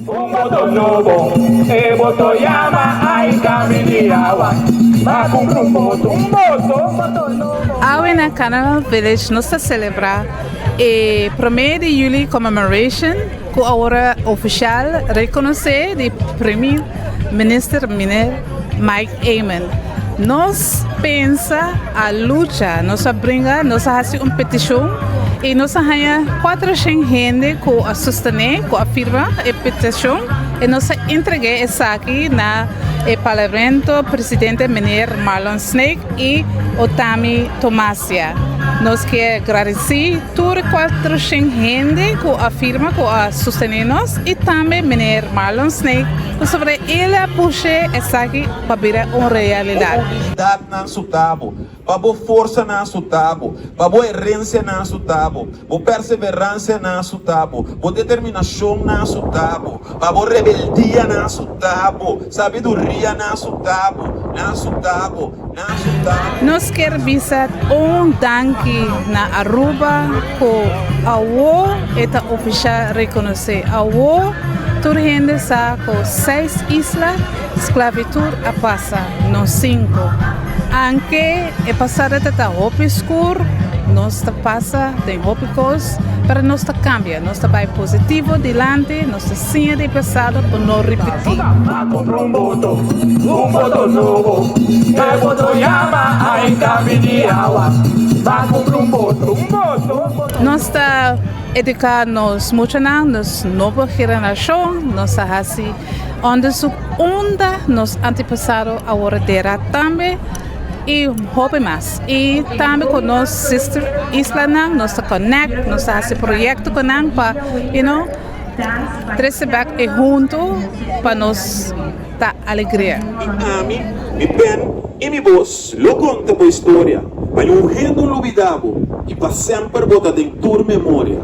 Un voto novo, e voto llama ai caminiawa. Ma com um voto novo. Awe na Carnival Village nós celebra e 1 de juli Conmemoration, que agora oficial reconhecer de primeiro ministro Mike Amen. Nós pensa a luta, nós brinca, nós faz uma petição e nós ganha 400 gente que a sustentar, que afirma a petição e nós entrega essa aqui na parlamento presidente ministro Marlon Snake e Otami Tomasia. Nós queremos agradecer toda 400 gente que afirma que a sustentar nós e também ministro Marlon Snake sobre ele puxa essa aqui para virar uma realidade. Unidade na sutabo, para boa força na sutabo, para boa herência na sutabo, boa perseverança na sutabo, boa determinação na sutabo, para boa rebeldia na sutabo, sabedoria na sutabo, na sutabo, na sutabo. Nós queremos visitar danke na Aruba que a UO está oficial reconhecer. A UO toda gente sabe que 6 islas, sclavitud a passa, não 5. Anche é passada da roupa escura, nós passa de roupa cos, para nós cambia, nós vai positivo dilante, nós sim de passado para não repetir. Um voto novo, e voto llama ai caminiawa. Ma com um voto. Nós está educando-nos muito nas nova geração, nós assim, onde su onda nos antepassados agora terá também e hobby mais. E também com nós sister isla nós connect, nós faz projeto com nós para, trazer e junto para nós dar alegria. Ami, mi pen e mi voz lo conta por história, para um rendo olvidado e para sempre botar em tua memória.